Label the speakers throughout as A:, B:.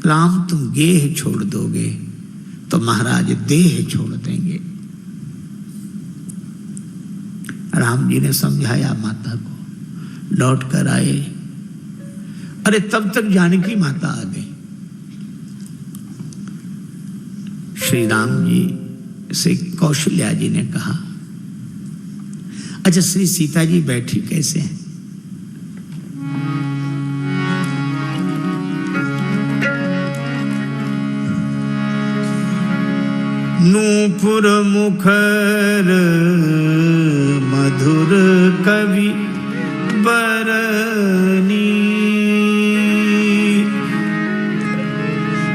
A: राम तुम गेह छोड़ दोगे तो महाराज देह छोड़ देंगे। राम जी ने समझाया माता को, लौट कर आए। अरे तब तक जानकी माता आ गई। श्री राम जी से कौशल्या जी ने कहा, अच्छा श्री सीता जी बैठी कैसे हैं? नूपुर मुखर मधुर कवि बरनी,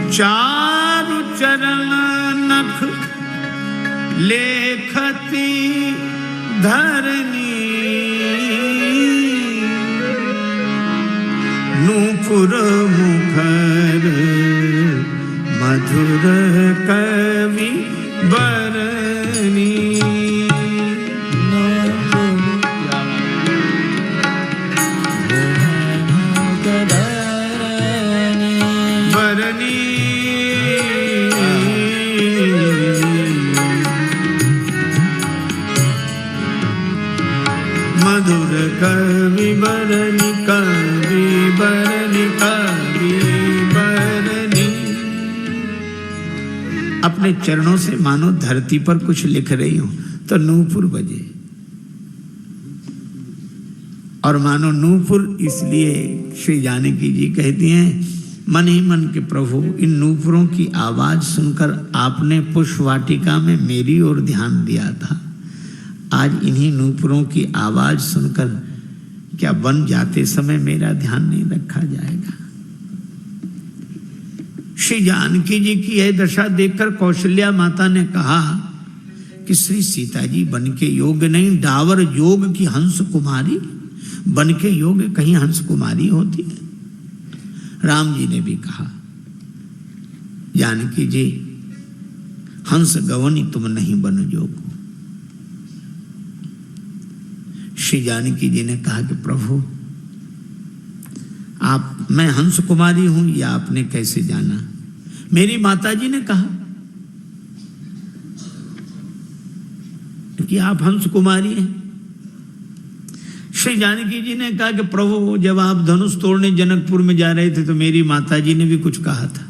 A: चारु चरण नख लेखती धरनी, नूपुर मुखर मधुर कवि बरनी। बरनी मधुर कवि बरनी, कवि बरनी, कवि बरनी। अपने चरणों से मानो धरती पर कुछ लिख रही हूं तो नूपुर बजे, और मानो नूपुर इसलिए श्री जानकी जी कहती हैं, मन ही मन के प्रभु इन नूपुरों की आवाज सुनकर आपने पुष्प वाटिका में मेरी ओर ध्यान दिया था, आज इन्हीं नूपुरों की आवाज सुनकर क्या वन जाते समय मेरा ध्यान नहीं रखा जाएगा? श्री जानकी जी की यह दशा देखकर कौशल्या माता ने कहा कि श्री सीता जी बन के योग्य नहीं, डावर योग की हंस कुमारी, बन के योग्य कहीं हंस कुमारी होती है। राम जी ने भी कहा, जानकी जी हंस गवनी तुम नहीं बन जोग। श्री जानकी जी ने कहा कि प्रभु आप, मैं हंस कुमारी हूं यह आपने कैसे जाना? मेरी माता जी ने कहा कि आप हंस कुमारी हैं। श्री जानकी जी ने कहा कि प्रभु जब आप धनुष तोड़ने जनकपुर में जा रहे थे तो मेरी माता जी ने भी कुछ कहा था।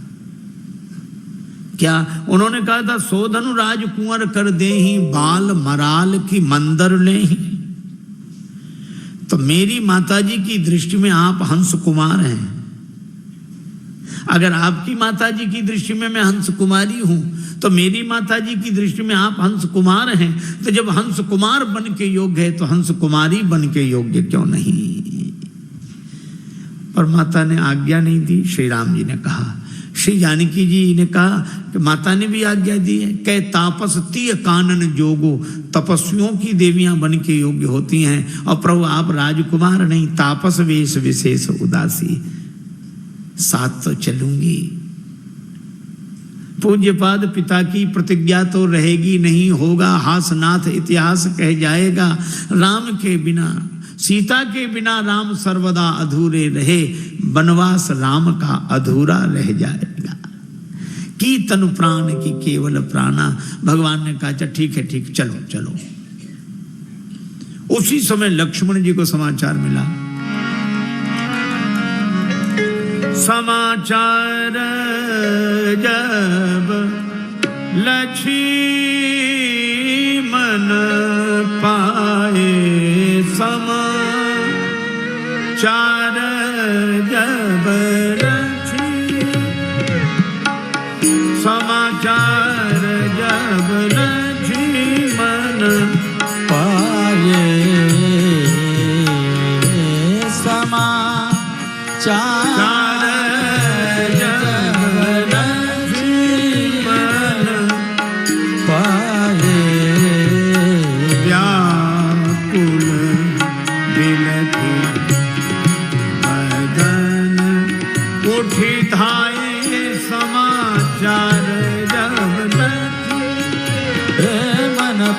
A: क्या उन्होंने कहा था, सो धनु राज कुंवर कर देहि, बाल मराल की मंदर लेहि। तो मेरी माताजी की दृष्टि में आप हंस कुमार हैं। अगर आपकी माताजी की दृष्टि में मैं हंस कुमारी हूं तो मेरी माताजी की दृष्टि में आप हंस कुमार हैं। तो जब हंस कुमार बन के योग्य है तो हंस कुमारी बन के योग्य क्यों नहीं? और माता ने आज्ञा नहीं दी। श्री राम जी ने कहा, श्री जानकी जी ने कहा कि माता ने भी आज्ञा दी है, कह तापस तीय कानन जोगो, तपस्वियों की देवियां बन के योग्य होती हैं, और प्रभु आप राजकुमार नहीं, तापस वेश विशेष उदासी, साथ तो चलूंगी। पूज्यपाद पिता की प्रतिज्ञा तो रहेगी नहीं, होगा हासनाथ इतिहास कह जाएगा। राम के बिना, सीता के बिना राम सर्वदा अधूरे रहे, वनवास राम का अधूरा रह जाएगा। की तनु प्राण की केवल प्राणा। भगवान ने कहा, ठीक है ठीक, चलो चलो। उसी समय लक्ष्मण जी को समाचार मिला। समाचार जब लक्ष्मण पाए, समाचार जब समाचार जब लक्ष्मण पाए, समाचार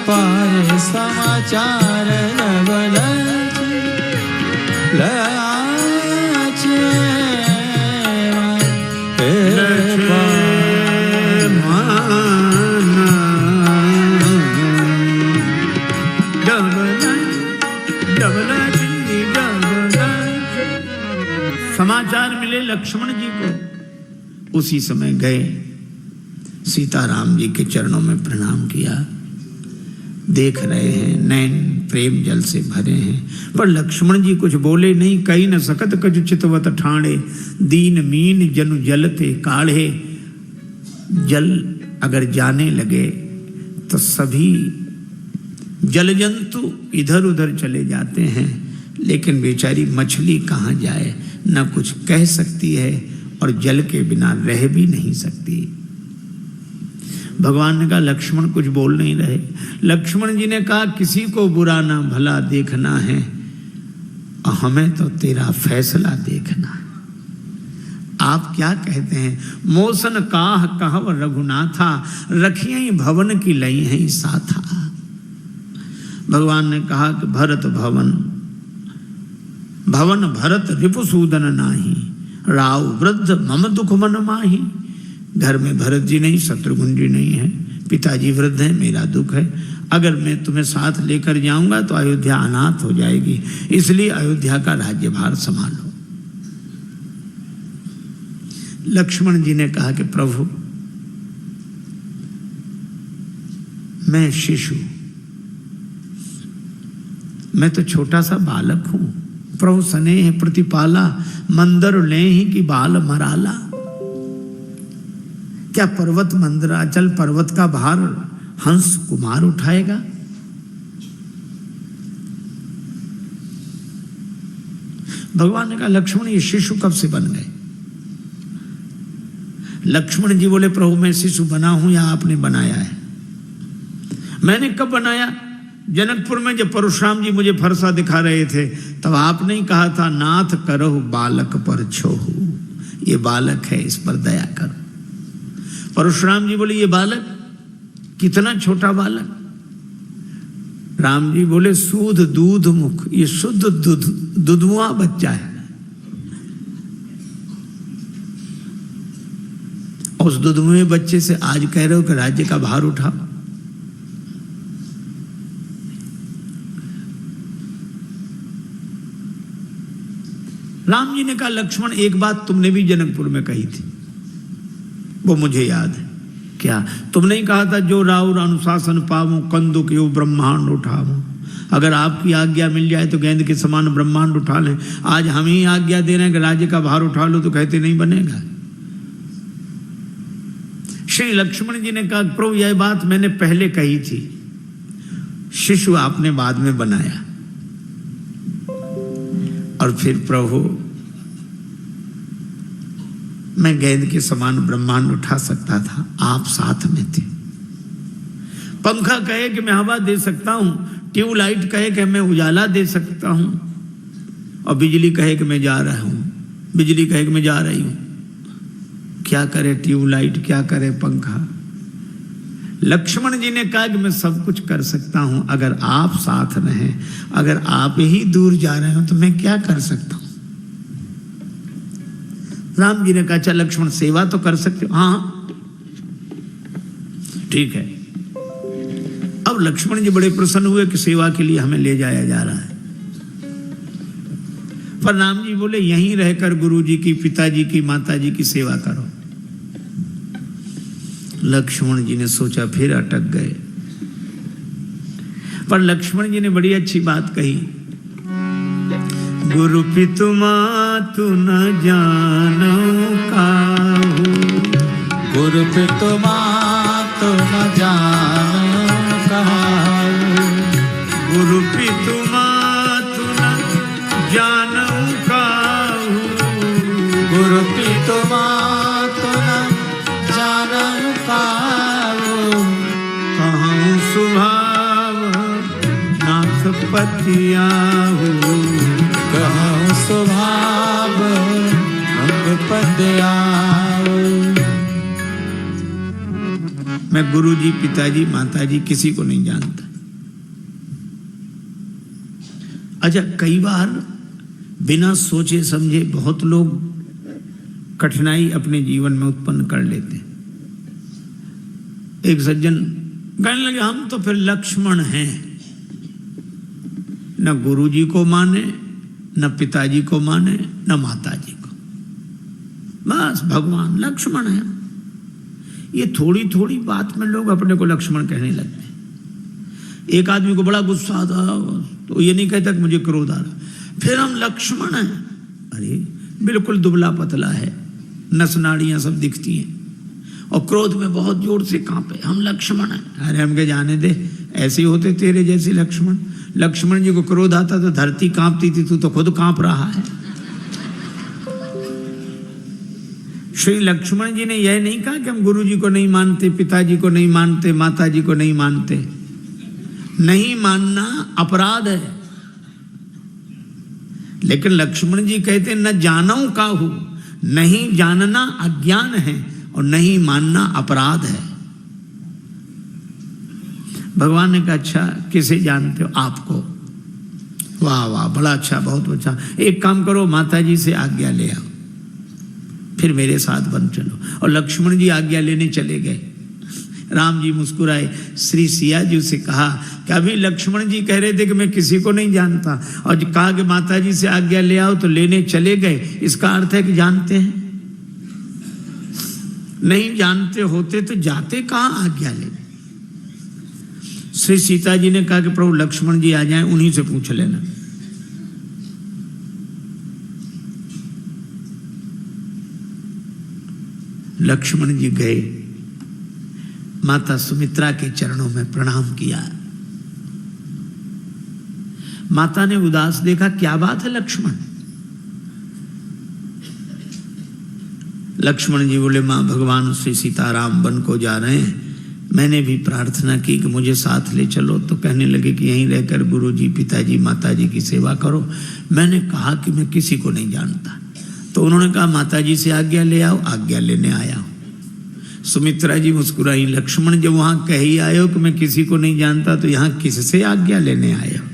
B: पाए समाचार लवलच
A: लक्ष्मण जी को। उसी समय गए, सीताराम जी के चरणों में प्रणाम किया। देख रहे हैं, नैन प्रेम जल से भरे हैं, पर लक्ष्मण जी कुछ बोले नहीं। कहीं न सकत कछु चितवत ठाणे, दीन मीन जनु जलते काढ़े। जल अगर जाने लगे तो सभी जल जंतु इधर उधर चले जाते हैं, लेकिन बेचारी मछली कहाँ जाए, न कुछ कह सकती है और जल के बिना रह भी नहीं सकती। भगवान ने कहा लक्ष्मण कुछ बोल नहीं रहे। लक्ष्मण जी ने कहा किसी को बुरा ना भला देखना है, और हमें तो तेरा फैसला देखना है। आप क्या कहते हैं? मोसन काह कहव रघुनाथा, रखिए भवन की लई है साथा। भगवान ने कहा कि भरत भवन भवन भरत रिपुसूदन नाही, राव वृद्ध मम दुख मन माही। घर में भरत जी नहीं, शत्रुघ्न जी नहीं है, पिताजी वृद्ध हैं, मेरा दुख है। अगर मैं तुम्हें साथ लेकर जाऊंगा तो अयोध्या अनाथ हो जाएगी, इसलिए अयोध्या का राज्यभार संभालो। लक्ष्मण जी ने कहा कि प्रभु मैं शिशु, मैं तो छोटा सा बालक हूं। प्रभु स्नेह प्रतिपाला, मंदर ले ही की बाल मराला। क्या पर्वत मंदराचल पर्वत का भार हंस कुमार उठाएगा? भगवान ने कहा लक्ष्मण ये शिशु कब से बन गए? लक्ष्मण जी बोले प्रभु मैं शिशु बना हूं या आपने बनाया है? मैंने कब बनाया? जनकपुर में जब परशुराम जी मुझे फरसा दिखा रहे थे तब आपने ही कहा था नाथ करहु बालक पर छोहू, ये बालक है इस पर दया करो। परशुराम जी बोले ये बालक कितना छोटा बालक? राम जी बोले सूद दूध मुख, ये शुद्ध दुधुआ बच्चा है। उस दुधुए बच्चे से आज कह रहे हो कि राज्य का भार उठाओ। राम जी ने कहा लक्ष्मण एक बात तुमने भी जनकपुर में कही थी, वो मुझे याद है। क्या? तुमने ही कहा था जो राउर अनुशासन पावो कंदुक यो ब्रह्मांड उठावो। अगर आपकी आज्ञा मिल जाए तो गेंद के समान ब्रह्मांड उठा लें। आज हम ही आज्ञा दे रहे हैं कि राज्य का भार उठा लो तो कहते नहीं बनेगा। श्री लक्ष्मण जी ने कहा प्रभु यह बात मैंने पहले कही थी, शिशु आपने बाद में बनाया। और फिर प्रभु मैं गेंद के समान ब्रह्मांड उठा सकता था, आप साथ में थे। पंखा कहे कि मैं हवा दे सकता हूं, ट्यूबलाइट कहे कि मैं उजाला दे सकता हूं, और बिजली कहे कि मैं जा रहा हूं, बिजली कहे कि मैं जा रही हूं। क्या करे ट्यूबलाइट, क्या करे पंखा? लक्ष्मण जी ने कहा कि मैं सब कुछ कर सकता हूं अगर आप साथ रहें, अगर आप ही दूर जा रहे हो तो मैं क्या कर सकता हूं? राम जी ने कहा अच्छा लक्ष्मण सेवा तो कर सकते हो। हाँ ठीक है। अब लक्ष्मण जी बड़े प्रसन्न हुए कि सेवा के लिए हमें ले जाया जा रहा है। पर राम जी बोले यहीं रहकर गुरु जी की, पिताजी की, माता जी की सेवा करो। लक्ष्मण जी ने सोचा, फिर अटक गए। पर लक्ष्मण जी ने बड़ी अच्छी बात कही, गुरु पितु मातु न जानो काहू,
B: गुरु पितु मातु न जानो काहू,
A: गुरु पितु मातु न जानो काहू,
B: गुरु पितु मातु न जानो काहू,
A: कहूँ स्वभाव नाथ पतियाहू,
B: कहूँ स्वभाव अंग पतियाहू।
A: मैं गुरु जी, पिताजी, माताजी किसी को नहीं जानता। अच्छा कई बार बिना सोचे समझे बहुत लोग कठिनाई अपने जीवन में उत्पन्न कर लेते हैं। एक सज्जन कहने लगे हम तो फिर लक्ष्मण हैं, न गुरु जी को माने, न पिताजी को माने, न माता जी को। बस भगवान लक्ष्मण है। ये थोड़ी थोड़ी बात में लोग अपने को लक्ष्मण कहने लगते हैं। एक आदमी को बड़ा गुस्सा आता तो ये नहीं कहता कि मुझे क्रोध आ रहा, फिर हम लक्ष्मण हैं। अरे बिल्कुल दुबला पतला है, नस नाड़ियां सब दिखती हैं और क्रोध में बहुत जोर से कांपे, हम लक्ष्मण हैं। अरे हम के जाने दे, ऐसे होते तेरे जैसे लक्ष्मण। लक्ष्मण जी को क्रोध आता तो धरती कांपती थी, तू तो खुद कांप रहा है। श्री लक्ष्मण जी ने यह नहीं कहा कि हम गुरु जी को नहीं मानते, पिताजी को नहीं मानते, माता जी को नहीं मानते। नहीं मानना अपराध है, लेकिन लक्ष्मण जी कहते न जानो काहू, नहीं जानना अज्ञान है और नहीं मानना अपराध है। भगवान ने कहा अच्छा किसे जानते हो? आपको। वाह वाह, बड़ा अच्छा, बहुत अच्छा। एक काम करो, माता जी से आज्ञा ले आओ, फिर मेरे साथ बन चलो। और लक्ष्मण जी आज्ञा लेने चले गए। राम जी मुस्कुराए, श्री सिया जी से कहा कि अभी लक्ष्मण जी कह रहे थे कि मैं किसी को नहीं जानता, और कहा कि माता जी से आज्ञा ले आओ तो लेने चले गए। इसका अर्थ है कि जानते हैं। नहीं जानते होते तो जाते कहां आज्ञा लेने। श्री सीता जी ने कहा कि प्रभु लक्ष्मण जी आ जाएं, उन्हीं से पूछ लेना। लक्ष्मण जी गए, माता सुमित्रा के चरणों में प्रणाम किया। माता ने उदास देखा, क्या बात है लक्ष्मण? लक्ष्मण जी बोले, मां भगवान श्री सीताराम वन को जा रहे हैं, मैंने भी प्रार्थना की कि मुझे साथ ले चलो, तो कहने लगे कि यहीं रहकर गुरु जी, पिताजी, माता जी की सेवा करो। मैंने कहा कि मैं किसी को नहीं जानता, तो उन्होंने कहा माता जी से आज्ञा ले आओ। आज्ञा लेने आया हूं। सुमित्रा जी मुस्कुराई, लक्ष्मण जब वहां कह ही आए हो कि मैं किसी को नहीं जानता, तो यहां किससे आज्ञा लेने आए हो?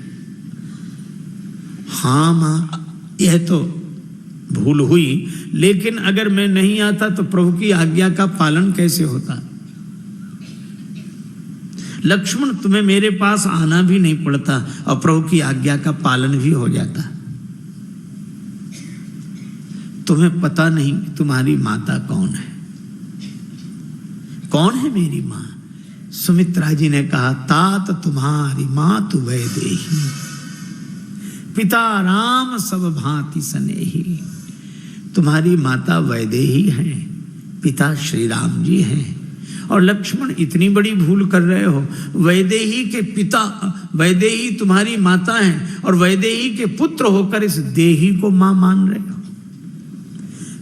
A: हाँ मां, यह तो भूल हुई, लेकिन अगर मैं नहीं आता तो प्रभु की आज्ञा का पालन कैसे होता? लक्ष्मण तुम्हें मेरे पास आना भी नहीं पड़ता और प्रभु की आज्ञा का पालन भी हो जाता। तुम्हें पता नहीं तुम्हारी माता कौन है? कौन है मेरी मां? सुमित्रा जी ने कहा, तात तुम्हारी मां तु वैदेही, पिता राम सब भांति स्नेही। तुम्हारी माता वैदेही हैं, पिता श्री राम जी हैं। और लक्ष्मण इतनी बड़ी भूल कर रहे हो। वैदेही के पिता, वैदेही तुम्हारी माता हैं और वैदेही के पुत्र होकर इस देही को मां मान रहे हो।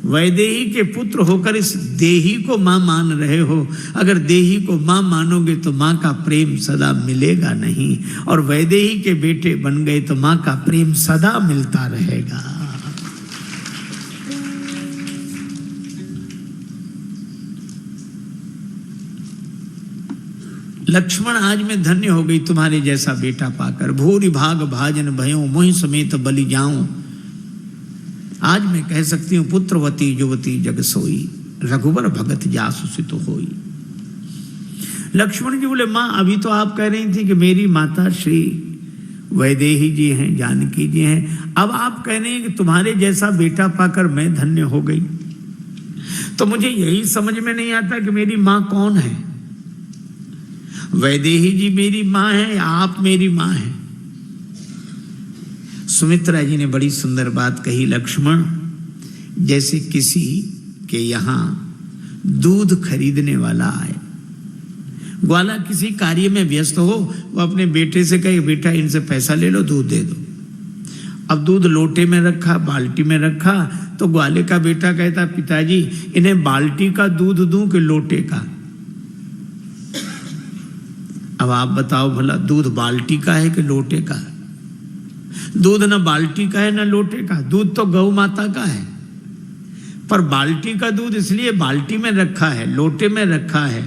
A: वैदेही के पुत्र होकर इस देही को मां मान रहे हो। अगर देही को मां मानोगे तो मां का प्रेम सदा मिलेगा नहीं, और वैदेही के बेटे बन गए तो मां का प्रेम सदा मिलता रहेगा। लक्ष्मण, आज मैं धन्य हो गई तुम्हारे जैसा बेटा पाकर। भूरि भाग भाजन भयो, मोहि समेत बलि जाऊं। आज मैं कह सकती हूं, पुत्रवती युवती जग सोई, रघुबर भगत जासु सित होई। लक्ष्मण जी बोले, मां अभी तो आप कह रही थी कि मेरी माता श्री वैदेही जी हैं, जानकी जी हैं, अब आप कह रहे हैं कि तुम्हारे जैसा बेटा पाकर मैं धन्य हो गई। तो मुझे यही समझ में नहीं आता कि मेरी मां कौन है। वैदेही जी मेरी मां है या आप मेरी मां हैं? सुमित्रा जी ने बड़ी सुंदर बात कही, लक्ष्मण, जैसे किसी के यहां दूध खरीदने वाला आए, ग्वाला किसी कार्य में व्यस्त हो, वो अपने बेटे से कहे, बेटा इनसे पैसा ले लो, दूध दे दो। अब दूध लोटे में रखा, बाल्टी में रखा, तो ग्वाले का बेटा कहता, पिताजी इन्हें बाल्टी का दूध दूं कि लोटे का? अब आप बताओ भला, दूध बाल्टी का है कि लोटे का? दूध न बाल्टी का है न लोटे का, दूध तो गौ माता का है। पर बाल्टी का दूध इसलिए बाल्टी में रखा है, लोटे में रखा है।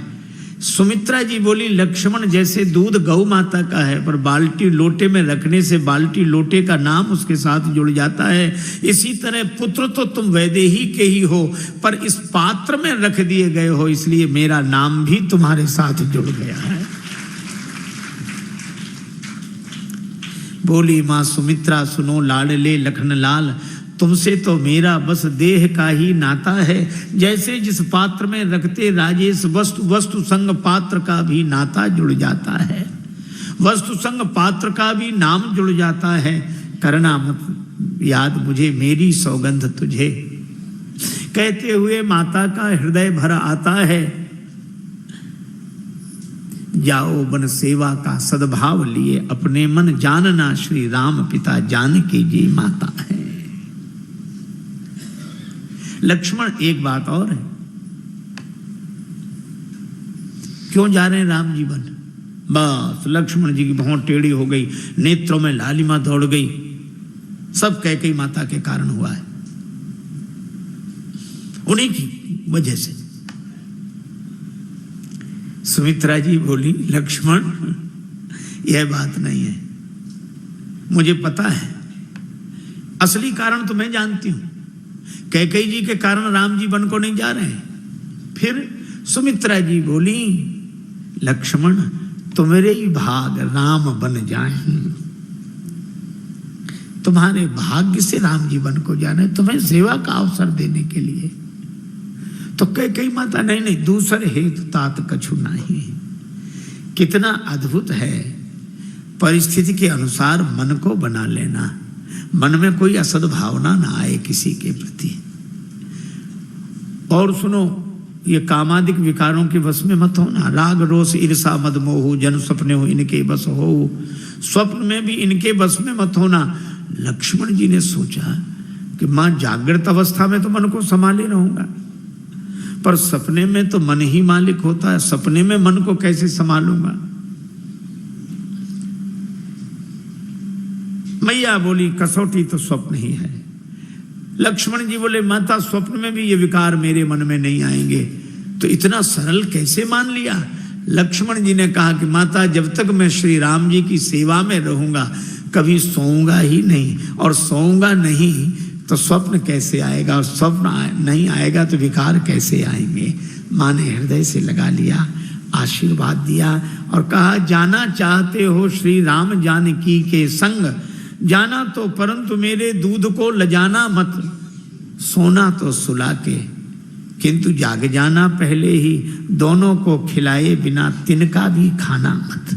A: सुमित्रा जी बोली, लक्ष्मण, जैसे दूध गौ माता का है पर बाल्टी लोटे में रखने से बाल्टी लोटे का नाम उसके साथ जुड़ जाता है, इसी तरह पुत्र तो तुम वैदेही के ही हो, पर इस पात्र में रख दिए गए हो, इसलिए मेरा नाम भी तुम्हारे साथ जुड़ गया है। बोली मां सुमित्रा, सुनो लाडले लखन लाल, तुमसे तो मेरा बस देह का ही नाता है। जैसे जिस पात्र में रखते राजेश वस्तु, वस्तु संग पात्र का भी नाता जुड़ जाता है, वस्तु संग पात्र का भी नाम जुड़ जाता है। करना मत याद मुझे मेरी सौगंध तुझे। कहते हुए माता का हृदय भर आता है। जाओ बन सेवा का सद्भाव लिए, अपने मन जानना श्री राम पिता जानकी जी माता है। लक्ष्मण एक बात और है, क्यों जा रहे हैं राम जी वन? बस लक्ष्मण जी की भौं टेढ़ी हो गई, नेत्रों में लालिमा दौड़ गई। सब कैकेयी माता के कारण हुआ है, उन्हीं की वजह से। सुमित्रा जी बोली, लक्ष्मण यह बात नहीं है, मुझे पता है, असली कारण तो मैं जानती हूं। कैकेयी जी के कारण राम जी वन को नहीं जा रहे हैं। फिर सुमित्रा जी बोली, लक्ष्मण तुम्हारे ही भाग राम बन जाएं, तुम्हारे भाग्य से राम जी वन को जाना है, तुम्हें सेवा का अवसर देने के लिए। तो कैकेयी माता, नहीं नहीं, दूसरे हेतु तात कछु नहीं। कितना अद्भुत है, परिस्थिति के अनुसार मन को बना लेना, मन में कोई असद्भावना ना आए किसी के प्रति। और सुनो, ये कामादिक विकारों के वश में मत होना। राग रोष ईर्षा मद मोह जन सपने हो इनके बस हो, स्वप्न में भी इनके बस में मत होना। लक्ष्मण जी ने सोचा कि मां जागृत अवस्था में तो मन को संभाले रहूंगा, पर सपने में तो मन ही मालिक होता है, सपने में मन को कैसे संभालूंगा। मैया बोली, कसौटी तो स्वप्न ही है। लक्ष्मण जी बोले, माता स्वप्न में भी ये विकार मेरे मन में नहीं आएंगे। तो इतना सरल कैसे मान लिया? लक्ष्मण जी ने कहा कि माता, जब तक मैं श्री राम जी की सेवा में रहूंगा कभी सोऊंगा ही नहीं, और सोऊंगा नहीं तो स्वप्न कैसे आएगा, और स्वप्न नहीं आएगा तो विकार कैसे आएंगे। माँ ने हृदय से लगा लिया, आशीर्वाद दिया और कहा, जाना चाहते हो श्री राम जानकी के संग, जाना तो परंतु मेरे दूध को लजाना मत, सोना तो सुला के किंतु जाग जाना पहले ही, दोनों को खिलाए बिना तिनका भी खाना मत।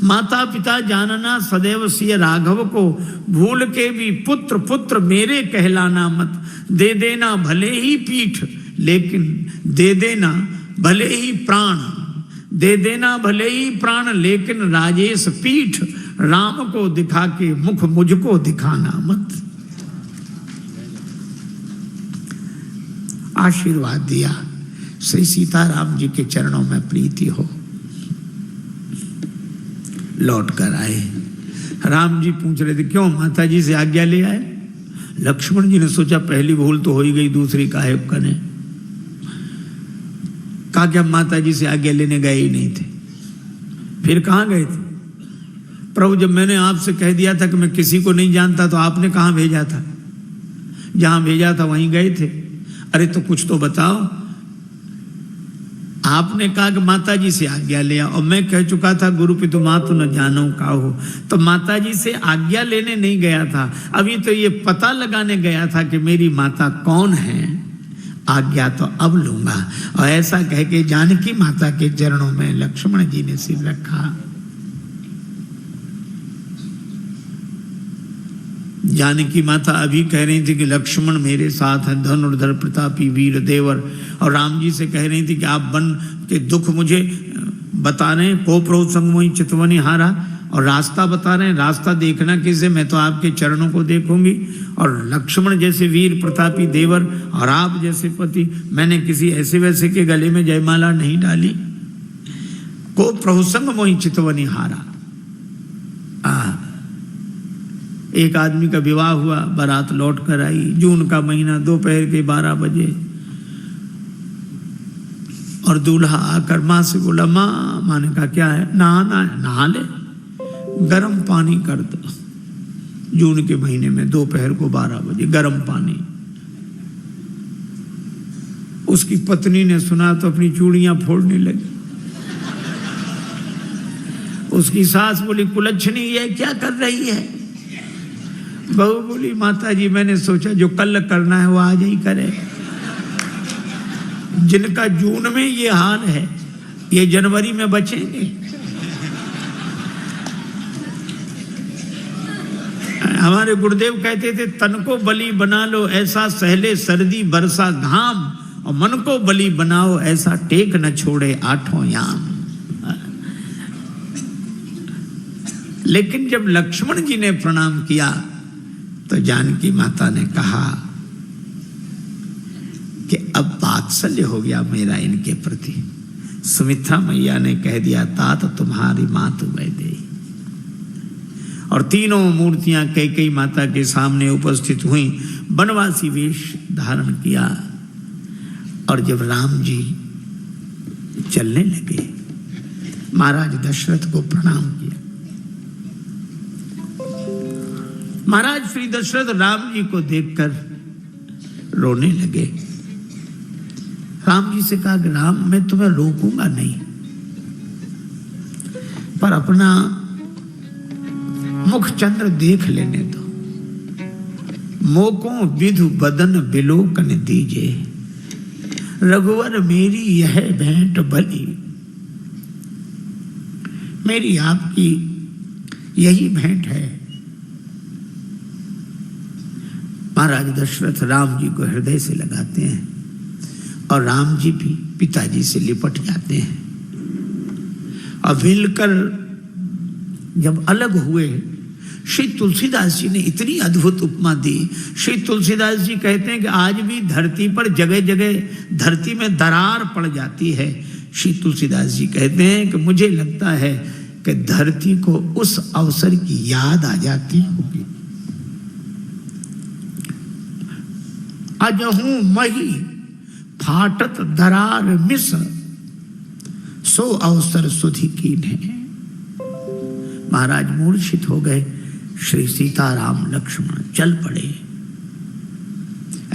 A: माता पिता जानना सदैव सिय राघव को, भूल के भी पुत्र पुत्र मेरे कहलाना मत। दे देना भले ही पीठ लेकिन दे देना भले ही प्राण, दे देना भले ही प्राण लेकिन राजेश पीठ, राम को दिखा के मुख मुझको दिखाना मत। आशीर्वाद दिया। श्री सीताराम जी के चरणों में प्रीति हो। लौट कर आए। राम जी पूछ रहे थे, क्यों माता जी से आज्ञा ले आए? लक्ष्मण जी ने सोचा पहली भूल तो हो ही गई, दूसरी काहे करें। कहा कि हम माता जी से आज्ञा लेने गए ही नहीं थे। फिर कहाँ गए थे? प्रभु, जब मैंने आपसे कह दिया था कि मैं किसी को नहीं जानता तो आपने कहाँ भेजा था? जहां भेजा था वहीं गए थे। अरे तो कुछ तो बताओ। आपने कहा कि माता जी से आज्ञा लिया, और मैं कह चुका था गुरु पितु मातु न जानो काहू, तो माता जी से आज्ञा लेने नहीं गया था, अभी तो ये पता लगाने गया था कि मेरी माता कौन है। आज्ञा तो अब लूंगा। और ऐसा कह के जानकी माता के चरणों में लक्ष्मण जी ने सिर रखा। जानकी माता अभी कह रही थी कि लक्ष्मण मेरे साथ है, धनुर्धर प्रतापी वीर देवर, और राम जी से कह रही थी कि आप वन के दुख मुझे बता रहे हैं, को प्रभु संग मोहि चितवनि हारा, और रास्ता बता रहे हैं, रास्ता देखना किसे, मैं तो आपके चरणों को देखूंगी। और लक्ष्मण जैसे वीर प्रतापी देवर और आप जैसे पति, मैंने किसी ऐसे वैसे के गले में जयमाला नहीं डाली। को प्रभु संग मोहि चितवनि हारा। एक आदमी का विवाह हुआ, बारात लौट कर आई, जून का महीना, दोपहर के 12 बजे, और दूल्हा आकर माँ से बोला, माँ ने कहा क्या है? नहाना है। नहा ले, गर्म पानी कर दो। जून के महीने में दोपहर को 12 बजे गर्म पानी। उसकी पत्नी ने सुना तो अपनी चूड़ियां फोड़ने लगी। उसकी सास बोली, कुलच्छनी ये क्या कर रही है? बहू बोली माता जी मैंने सोचा जो कल करना है वो आज ही करे। जिनका जून में ये हाल है ये जनवरी में बचेंगे। हमारे गुरुदेव कहते थे तन को बलि बना लो ऐसा सहले सर्दी बरसा घाम, और मन को बलि बनाओ ऐसा टेक न छोड़े आठों याम। लेकिन जब लक्ष्मण जी ने प्रणाम किया तो जानकी माता ने कहा कि अब वात्सल्य हो गया मेरा इनके प्रति। सुमित्रा मैया ने कह दिया तात तुम्हारी मात वैदेही। और तीनों मूर्तियां कैकेयी माता के सामने उपस्थित हुई, वनवासी वेश धारण किया। और जब राम जी चलने लगे महाराज दशरथ को प्रणाम किया। महाराज श्री दशरथ राम जी को देखकर रोने लगे। राम जी से कहा कि राम मैं तुम्हें रोकूंगा नहीं, पर अपना मुख चंद्र देख लेने दो। मोकों विधु बदन बिलोकन दीजे, रघुवर मेरी यह भेंट भली। मेरी आपकी यही भेंट है। महाराज दशरथ राम जी को हृदय से लगाते हैं और राम जी भी पिताजी से लिपट जाते हैं। और मिलकर जब अलग हुए श्री तुलसीदास जी ने इतनी अद्भुत उपमा दी। श्री तुलसीदास जी कहते हैं कि आज भी धरती पर जगह जगह धरती में दरार पड़ जाती है। श्री तुलसीदास जी कहते हैं कि मुझे लगता है कि धरती को उस अवसर की याद आ जाती होगी। अजहू मही फाटत दरार मिस, सो अवसर सुधि कीन है। महाराज मूर्छित हो गए। श्री सीताराम लक्ष्मण चल पड़े।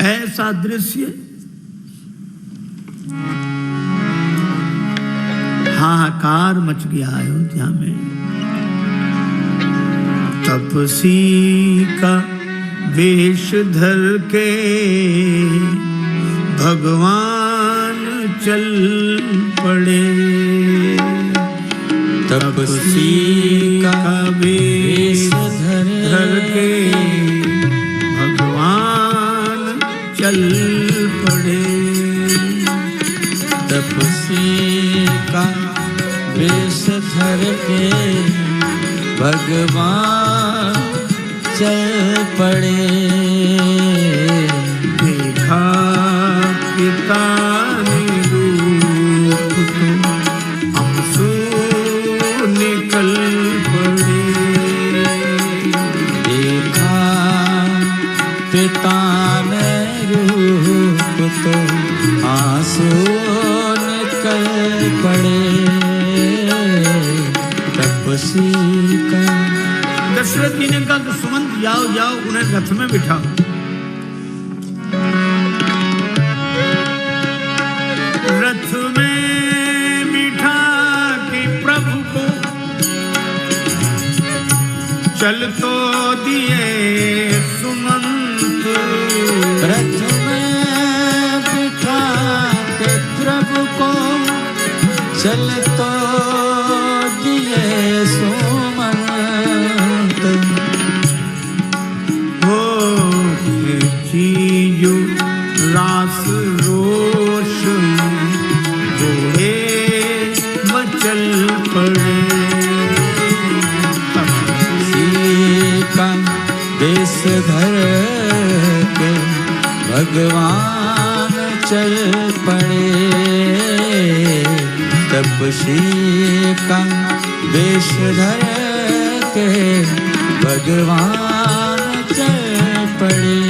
A: ऐसा दृश्य हाहाकार मच गया अयोध्या में। तपसी का वेश धर के भगवान चल पड़े।
B: तपसी का वेश धर के
A: भगवान चल पड़े।
B: तपसी का वेश धर के भगवान चल पड़े।
A: देखा पिता ने रूप तो आंसू निकल पड़े।
B: देखा पिता ने रूप तो आंसू निकल पड़े। तपसी का
A: दशरथ जी ने कहा कि सुमंत जाओ जाओ उन्हें रथ में बिठाओ। रथ में बिठा के प्रभु को चल तो दिए सुमंत।
B: रथ में बिठा के प्रभु को चल तो दिए सुमंत।
A: हो चीजो रास रोष घोड़े मचल पड़े।
B: का देश धर के भगवान चल पड़े। तपसी का वेश धर के भगवान चल पड़े।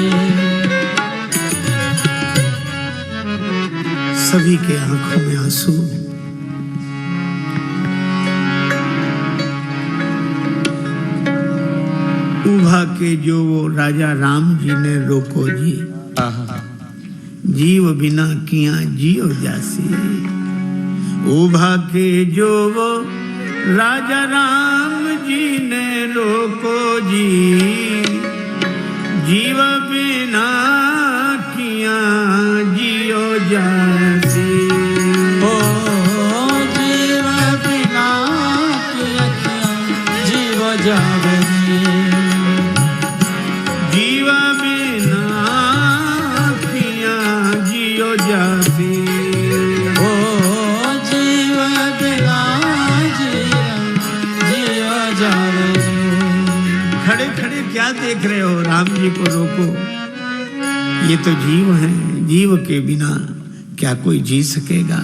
A: सभी के आंखों में आंसू। उभा के जो वो राजा राम जी ने रोको जी, जीव बिना किया जियो जासी। उभा के जो वो राजा राम जी ने रोको जी, जीव बिना किया जियो जासी।
B: ओ जीव बिना किया जीव जासी।
A: जीव बिना किया जियो जासी।
B: ओ जीव बिना जियो जासी।
A: खड़े खड़े क्या देख रहे हो? राम जी को रोको। ये तो जीव हैं, जीव के बिना क्या कोई जी सकेगा?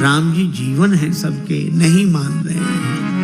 A: राम जी जीवन है सबके, नहीं मान रहे हैं।